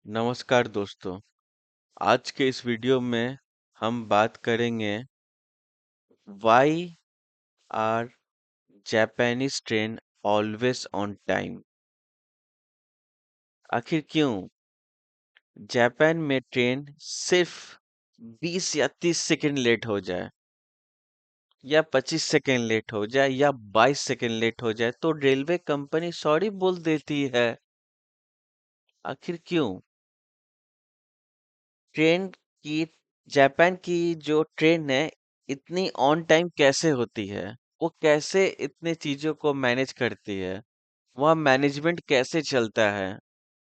नमस्कार दोस्तों। आज के इस वीडियो में हम बात करेंगे why are Japanese train always on time. आखिर क्यों जापान में ट्रेन सिर्फ 20 या 30 सेकंड लेट हो जाए या 25 सेकंड लेट हो जाए या 22 सेकंड लेट हो जाए तो रेलवे कंपनी सॉरी बोल देती है। आखिर क्यों ट्रेन की जापान की जो ट्रेन है इतनी ऑन टाइम कैसे होती है? वो कैसे इतने चीजों को मैनेज करती है? वहाँ मैनेजमेंट कैसे चलता है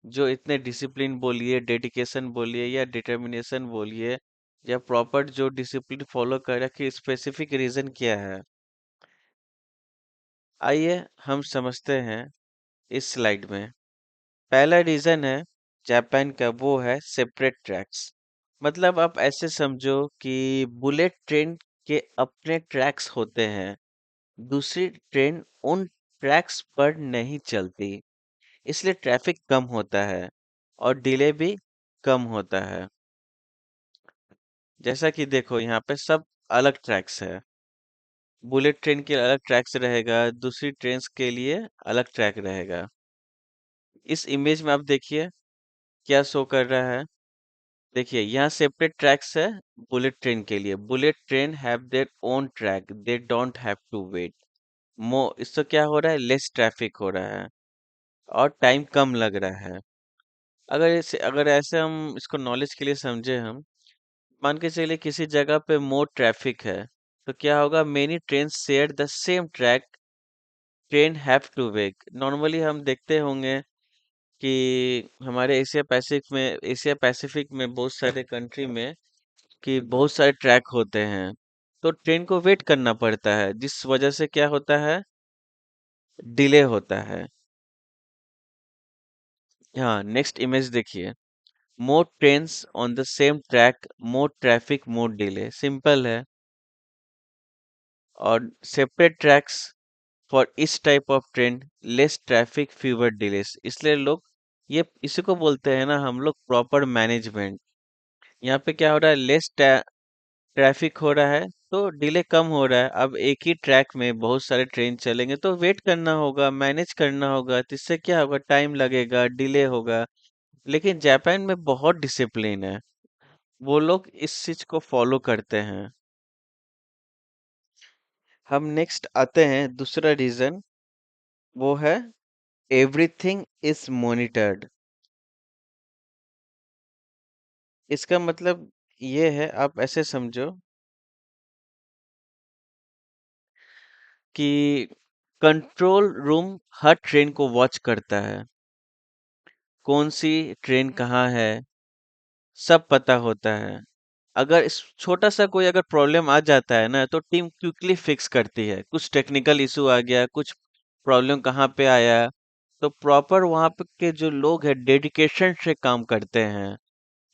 जो इतने डिसिप्लिन बोलिए, डेडिकेशन बोलिए या डिटर्मिनेशन बोलिए या प्रॉपर जो डिसिप्लिन फॉलो कर रखे, स्पेसिफिक रीजन क्या है? आइए हम समझते हैं इस स्लाइड में। पहला रीजन है जापान का, वो है सेपरेट ट्रैक्स। मतलब आप ऐसे समझो कि बुलेट ट्रेन के अपने ट्रैक्स होते हैं, दूसरी ट्रेन उन ट्रैक्स पर नहीं चलती, इसलिए ट्रैफिक कम होता है और डिले भी कम होता है। जैसा कि देखो यहाँ पे सब अलग ट्रैक्स है। बुलेट ट्रेन के अलग ट्रैक्स रहेगा, दूसरी ट्रेन के लिए अलग ट्रैक रहेगा। इस इमेज में आप देखिए क्या शो कर रहा है। देखिए यहाँ सेपरेट ट्रैक्स है बुलेट ट्रेन के लिए। Bullet train have their own track, they don't have to wait. मो इससे क्या हो रहा है, लेस ट्रैफिक हो रहा है और टाइम कम लग रहा है। अगर ऐसे हम इसको नॉलेज के लिए समझे, हम मान के चलिए किसी जगह पे मोर ट्रैफिक है तो क्या होगा, many train share the same track, train have to wait. Normally हम देखते होंगे कि हमारे एशिया पैसिफिक में बहुत सारे कंट्री में कि बहुत सारे ट्रैक होते हैं, तो ट्रेन को वेट करना पड़ता है, जिस वजह से क्या होता है, डिले होता है। हाँ, नेक्स्ट इमेज देखिए। More trains on the same track, more traffic, more delay. Simple है। और सेपरेट ट्रैक्स फॉर इस type of train, less traffic, fewer delays. इसलिए लोग ये इसी को बोलते हैं ना हम लोग, प्रॉपर मैनेजमेंट। यहाँ पे क्या हो रहा है, लेस ट्रैफिक हो रहा है तो डिले कम हो रहा है। अब एक ही ट्रैक में बहुत सारे ट्रेन चलेंगे तो वेट करना होगा, मैनेज करना होगा, तो इससे क्या होगा, टाइम लगेगा, डिले होगा। लेकिन जापान में बहुत डिसिप्लिन है, वो लोग इस चीज को फॉलो करते हैं। हम नेक्स्ट आते हैं दूसरा रीजन, वो है एवरीथिंग इज मॉनिटर्ड। इसका मतलब ये है, आप ऐसे समझो कि कंट्रोल रूम हर ट्रेन को वॉच करता है, कौन सी ट्रेन कहाँ है, सब पता होता है। अगर इस छोटा सा कोई अगर प्रॉब्लम आ जाता है ना तो टीम क्विकली फिक्स करती है। कुछ टेक्निकल इशू आ गया, कुछ प्रॉब्लम कहाँ पे आया, तो प्रॉपर वहाँ पे के जो लोग हैं डेडिकेशन से काम करते हैं।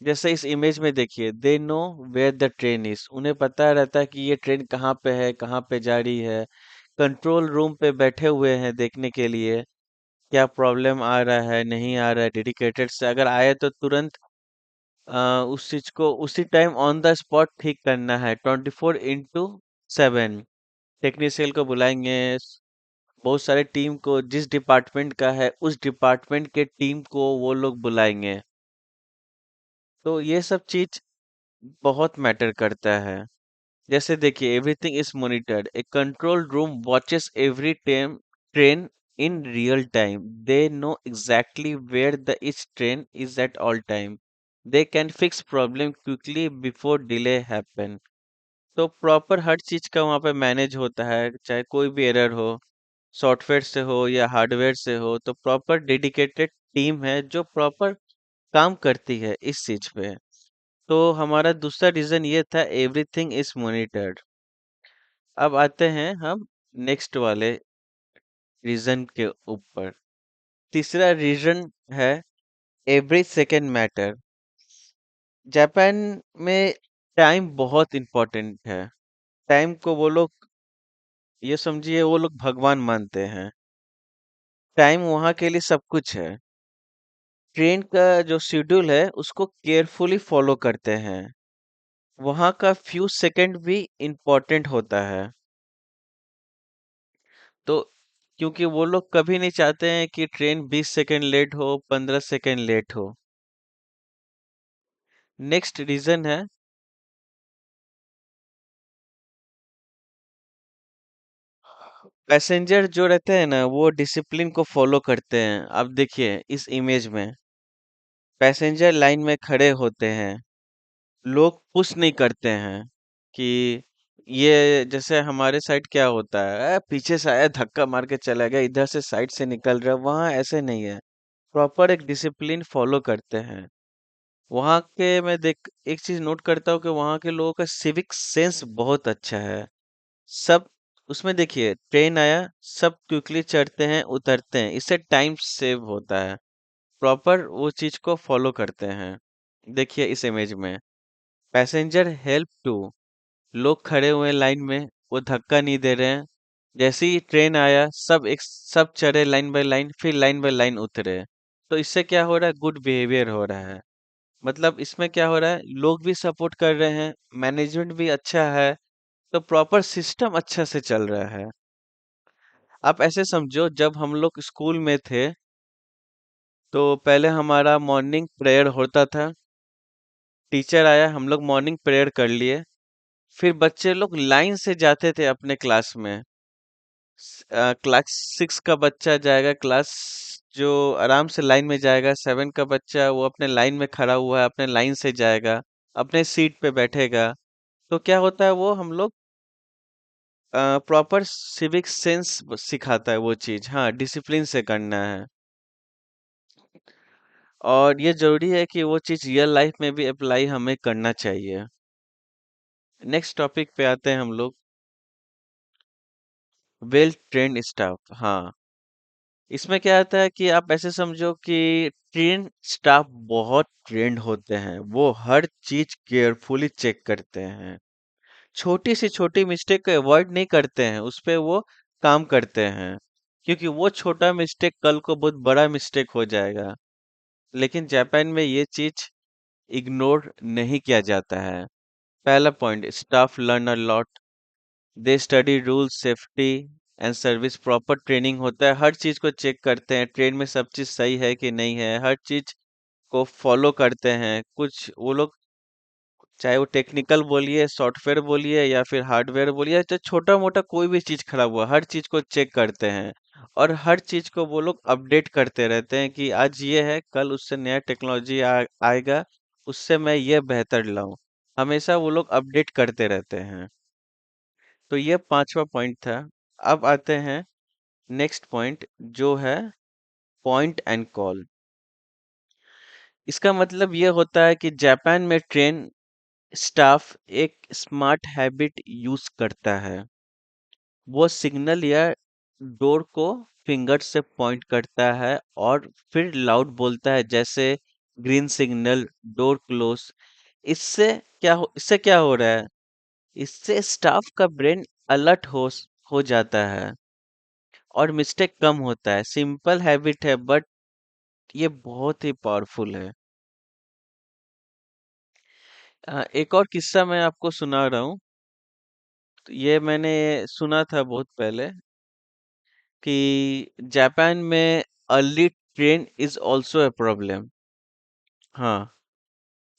जैसे इस इमेज में देखिए, they know where the train is. उन्हें पता रहता है कि ये ट्रेन कहाँ पे है, कहाँ पे जा रही है। कंट्रोल रूम पे बैठे हुए हैं देखने के लिए क्या प्रॉब्लम आ रहा है, नहीं आ रहा है। डेडिकेटेड से अगर आए तो तुरंत उस चीज को उसी टाइम ऑन द स्पॉट ठीक करना है। 24/7 टेक्नीशियन को बुलाएंगे। बहुत सारे टीम को, जिस डिपार्टमेंट का है उस डिपार्टमेंट के टीम को वो लोग बुलाएंगे। तो ये सब चीज बहुत मैटर करता है। जैसे देखिए, everything is monitored, a control room watches every time train in real time. They know exactly where the each train is at all time. They can fix problem quickly before delay happen. तो proper हर चीज का वहाँ पे manage होता है, चाहे कोई भी एरर हो, सॉफ्टवेयर से हो या हार्डवेयर से हो, तो प्रॉपर डेडिकेटेड टीम है जो प्रॉपर काम करती है इस चीज पे। तो हमारा दूसरा रीजन ये था, एवरीथिंग इज मॉनिटर्ड। अब आते हैं हम नेक्स्ट वाले रीजन के ऊपर। तीसरा रीजन है एवरी सेकेंड मैटर। जापान में टाइम बहुत इम्पोर्टेंट है। टाइम को वो लोग, ये समझिए, वो लोग भगवान मानते हैं। टाइम वहाँ के लिए सब कुछ है। ट्रेन का जो शेड्यूल है उसको केयरफुली फॉलो करते हैं। वहाँ का फ्यू सेकंड भी इम्पोर्टेंट होता है। तो क्योंकि वो लोग कभी नहीं चाहते हैं कि ट्रेन 20 सेकंड लेट हो, 15 सेकंड लेट हो। नेक्स्ट रीजन है, पैसेंजर जो रहते हैं ना वो डिसिप्लिन को फॉलो करते हैं। अब देखिए इस इमेज में पैसेंजर लाइन में खड़े होते हैं, लोग पुश नहीं करते हैं कि ये जैसे हमारे साइड क्या होता है, पीछे से आया धक्का मार के चला गया, इधर से साइड से निकल रहा है, वहाँ ऐसे नहीं है। प्रॉपर एक डिसिप्लिन फॉलो करते हैं। वहाँ के मैं देख एक चीज नोट करता हूँ कि वहाँ के लोगों का सिविक सेंस बहुत अच्छा है। सब उसमें देखिए ट्रेन आया, सब क्विकली चढ़ते हैं उतरते हैं, इससे टाइम सेव होता है। प्रॉपर वो चीज को फॉलो करते हैं। देखिए इस इमेज में पैसेंजर हेल्प टू, लोग खड़े हुए हैं लाइन में, वो धक्का नहीं दे रहे हैं। जैसे ही ट्रेन आया सब चढ़े लाइन बाय लाइन, फिर लाइन बाय लाइन उतरे। तो इससे क्या हो रहा है, गुड बिहेवियर हो रहा है। मतलब इसमें क्या हो रहा है, लोग भी सपोर्ट कर रहे हैं, मैनेजमेंट भी अच्छा है, तो प्रॉपर सिस्टम अच्छा से चल रहा है। आप ऐसे समझो जब हम लोग स्कूल में थे तो पहले हमारा मॉर्निंग प्रेयर होता था। टीचर आया, हम लोग मॉर्निंग प्रेयर कर लिए, फिर बच्चे लोग लाइन से जाते थे अपने क्लास में। क्लास 6 का बच्चा जाएगा क्लास, जो आराम से लाइन में जाएगा। 7 का बच्चा वो अपने लाइन में खड़ा हुआ है, अपने लाइन से जाएगा, अपने सीट पे बैठेगा। तो क्या होता है, वो हम लोग प्रॉपर सिविक सेंस सिखाता है वो चीज। हाँ, डिसिप्लिन से करना है। और ये जरूरी है कि वो चीज रियल लाइफ में भी अप्लाई हमें करना चाहिए। नेक्स्ट टॉपिक पे आते हैं हम लोग, वेल ट्रेन्ड स्टाफ। हाँ, इसमें क्या आता है कि आप ऐसे समझो कि ट्रेन स्टाफ बहुत ट्रेंड होते हैं, वो हर चीज केयरफुली चेक करते हैं। छोटी से छोटी मिस्टेक को अवॉइड नहीं करते हैं, उस पे वो काम करते हैं, क्योंकि वो छोटा मिस्टेक कल को बहुत बड़ा मिस्टेक हो जाएगा। लेकिन जापान में ये चीज इग्नोर नहीं किया जाता है। पहला point, staff learn a lot, they study rule safety and service. Proper training होता है, हर चीज को चेक करते हैं, ट्रेन में सब चीज सही है कि नहीं है, हर चीज को फॉलो करते हैं। कुछ वो लोग, चाहे वो टेक्निकल बोलिए, सॉफ्टवेयर बोलिए या फिर हार्डवेयर बोलिए, तो छोटा मोटा कोई भी चीज खराब हुआ हर चीज को चेक करते हैं। और हर चीज को वो लोग अपडेट करते रहते हैं कि आज ये है, कल उससे नया टेक्नोलॉजी आएगा, उससे मैं ये बेहतर लाऊं। हमेशा वो लोग अपडेट करते रहते हैं। तो ये पांचवा पॉइंट था। अब आते हैं नेक्स्ट पॉइंट, जो है पॉइंट एंड कॉल। इसका मतलब ये होता है कि जापान में ट्रेन स्टाफ एक स्मार्ट हैबिट यूज करता है। वो सिग्नल या डोर को फिंगर से पॉइंट करता है और फिर लाउड बोलता है, जैसे ग्रीन सिग्नल, डोर क्लोज। इससे क्या हो रहा है, इससे स्टाफ का ब्रेन अलर्ट हो जाता है और मिस्टेक कम होता है। सिंपल हैबिट है बट ये बहुत ही पावरफुल है। एक और किस्सा मैं आपको सुना रहा हूँ। तो ये मैंने सुना था बहुत पहले कि जापान में early train is also a problem. हाँ,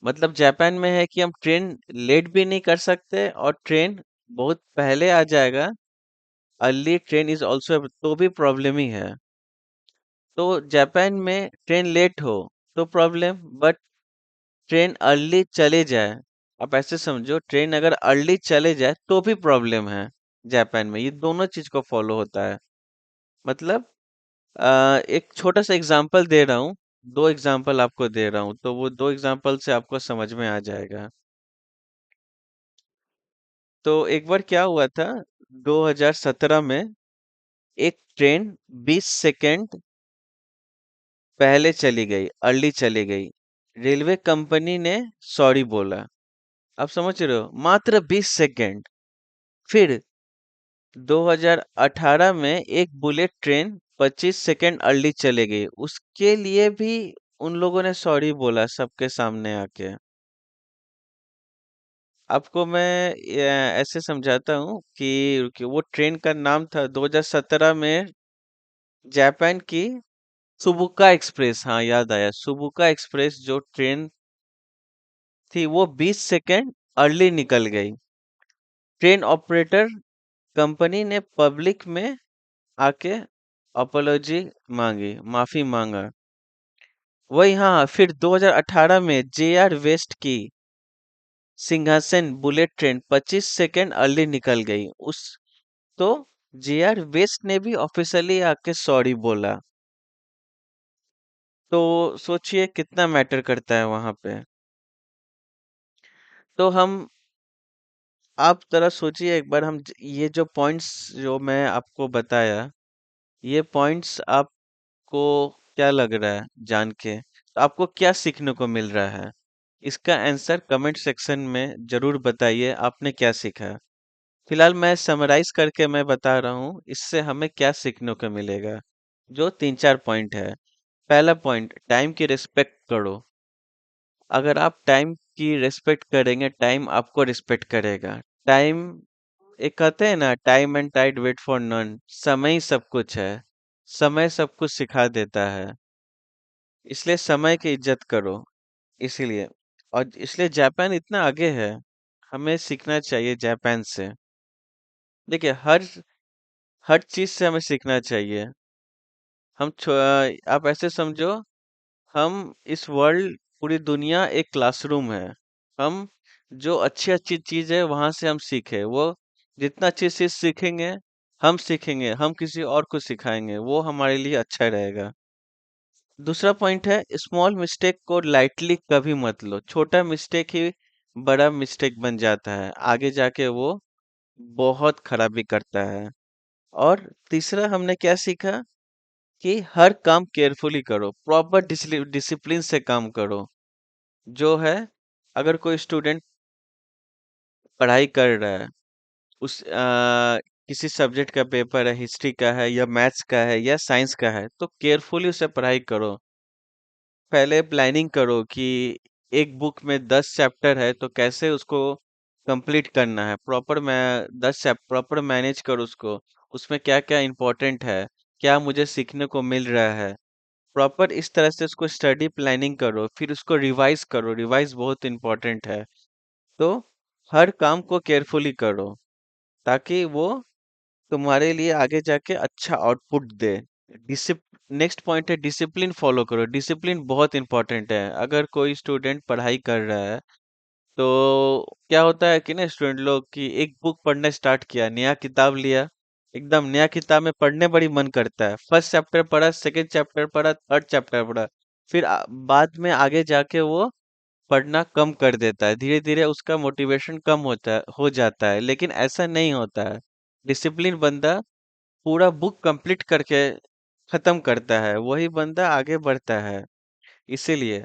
मतलब जापान में है कि हम ट्रेन लेट भी नहीं कर सकते और ट्रेन बहुत पहले आ जाएगा। अर्ली ट्रेन इज ऑल्सो तो भी प्रॉब्लम ही है। तो जापान में ट्रेन लेट हो तो प्रॉब्लम, बट ट्रेन अर्ली चले जाए, आप ऐसे समझो ट्रेन अगर अर्ली चले जाए तो भी प्रॉब्लम है। जापान में ये दोनों चीज को फॉलो होता है। मतलब एक छोटा सा एग्जांपल दे रहा हूँ, दो एग्जांपल आपको दे रहा हूँ, तो वो दो एग्जांपल से आपको समझ में आ जाएगा। तो एक बार क्या हुआ था, 2017 में एक ट्रेन 20 सेकंड पहले चली गई, अर्ली चली गई। रेलवे कंपनी ने सॉरी बोला। आप समझ रहे हो, मात्र 20 सेकंड। फिर 2018 में एक बुलेट ट्रेन 25 सेकंड अर्ली चले गई, उसके लिए भी उन लोगों ने सॉरी बोला सबके सामने आके। आपको मैं ऐसे समझाता हूँ कि वो ट्रेन का नाम था 2017 में जापान की सुबुका एक्सप्रेस। हाँ, याद आया, सुबुका एक्सप्रेस जो ट्रेन थी वो 20 सेकंड अर्ली निकल गई। ट्रेन ऑपरेटर कंपनी ने पब्लिक में आके अपोलॉजी मांगी, माफी मांगा। वही, हाँ, फिर 2018 में जेआर वेस्ट की सिंहासन बुलेट ट्रेन 25 सेकंड अर्ली निकल गई। उस तो जेआर वेस्ट ने भी ऑफिशियली आके सॉरी बोला। तो सोचिए कितना मैटर करता है वहां पे। तो हम आप जरा सोचिए एक बार, ये जो पॉइंट्स जो मैं आपको बताया, ये पॉइंट्स आपको क्या लग रहा है जान के? तो आपको क्या सीखने को मिल रहा है? इसका आंसर कमेंट सेक्शन में जरूर बताइए, आपने क्या सीखा। फिलहाल मैं समराइज करके मैं बता रहा हूँ इससे हमें क्या सीखने को मिलेगा। जो 3-4 पॉइंट है। पहला पॉइंट, टाइम की रिस्पेक्ट करो। अगर आप टाइम की रिस्पेक्ट करेंगे, टाइम आपको रिस्पेक्ट करेगा। टाइम, एक कहते हैं ना, time and tide wait for none. समय ही सब कुछ है। समय सब कुछ सिखा देता है। इसलिए समय की इज्जत करो। इसीलिए, और इसलिए जापान इतना आगे है। हमें सीखना चाहिए जापान से। देखिए, हर हर चीज से हमें सीखना चाहिए। आप ऐसे समझो, हम इस वर्ल्ड, पूरी दुनिया एक क्लासरूम है। हम जो अच्छी अच्छी चीज है वहां से हम सीखे, वो जितना अच्छी चीज सीखेंगे, हम सीखेंगे, हम किसी और को सिखाएंगे, वो हमारे लिए अच्छा रहेगा। दूसरा पॉइंट है, स्मॉल मिस्टेक को लाइटली कभी मत लो। छोटा मिस्टेक ही बड़ा मिस्टेक बन जाता है, आगे जाके वो बहुत खराबी करता है। और तीसरा हमने क्या सीखा, कि हर काम केयरफुली करो, प्रॉपर डिसिप्लिन से काम करो। जो है, अगर कोई स्टूडेंट पढ़ाई कर रहा है, किसी सब्जेक्ट का पेपर है, हिस्ट्री का है या मैथ्स का है या साइंस का है, तो केयरफुली उसे पढ़ाई करो। पहले प्लानिंग करो कि एक बुक में 10 चैप्टर है तो कैसे उसको कंप्लीट करना है। प्रॉपर मैनेज करो उसको। उसमें क्या क्या इम्पोर्टेंट है, क्या मुझे सीखने को मिल रहा है। प्रॉपर इस तरह से उसको स्टडी प्लानिंग करो, फिर उसको रिवाइज करो। रिवाइज बहुत इम्पोर्टेंट है। तो हर काम को केयरफुली करो, ताकि वो तुम्हारे लिए आगे जाके अच्छा आउटपुट दे। डिसिप नेक्स्ट पॉइंट है, डिसिप्लिन फॉलो करो। डिसिप्लिन बहुत इंपॉर्टेंट है। अगर कोई स्टूडेंट पढ़ाई कर रहा है, तो क्या होता है कि ना, स्टूडेंट लोग की एक बुक पढ़ना स्टार्ट किया, नया किताब लिया, एकदम नया किताब में पढ़ने बड़ी मन करता है। फर्स्ट चैप्टर पढ़ा, सेकंड चैप्टर पढ़ा, थर्ड चैप्टर पढ़ा, फिर बाद में आगे जाके वो पढ़ना कम कर देता है। धीरे धीरे उसका मोटिवेशन कम हो जाता है। लेकिन ऐसा नहीं होता है। डिसिप्लिन बंदा पूरा बुक कंप्लीट करके खत्म करता है, वही बंदा आगे बढ़ता है। इसीलिए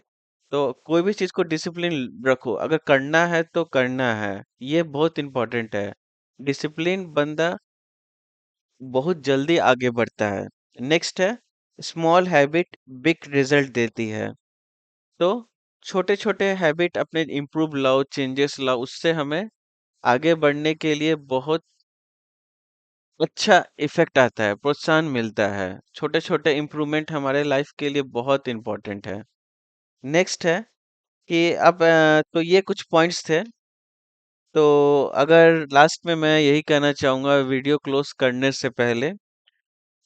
तो कोई भी चीज को डिसिप्लिन रखो, अगर करना है तो करना है। ये बहुत इंपॉर्टेंट है। डिसिप्लिन बंदा बहुत जल्दी आगे बढ़ता है। नेक्स्ट है, स्मॉल हैबिट बिग रिजल्ट देती है। तो छोटे छोटे हैबिट अपने इम्प्रूव लाओ, चेंजेस लाओ, उससे हमें आगे बढ़ने के लिए बहुत अच्छा इफेक्ट आता है, प्रोत्साहन मिलता है। छोटे छोटे इम्प्रूवमेंट हमारे लाइफ के लिए बहुत इंपॉर्टेंट है। नेक्स्ट है कि अब तो ये कुछ पॉइंट्स थे। तो अगर लास्ट में मैं यही कहना चाहूंगा वीडियो क्लोज करने से पहले,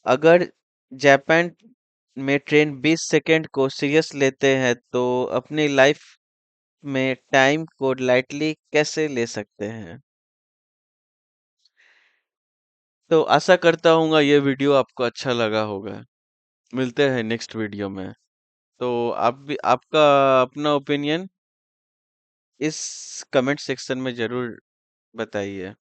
अगर जापान में ट्रेन 20 सेकंड को सीरियस लेते हैं, तो अपनी लाइफ में टाइम को लाइटली कैसे ले सकते हैं? तो आशा करता हूँ ये वीडियो आपको अच्छा लगा होगा। मिलते हैं नेक्स्ट वीडियो में। तो आप भी आपका अपना ओपिनियन इस कमेंट सेक्शन में जरूर बताइए।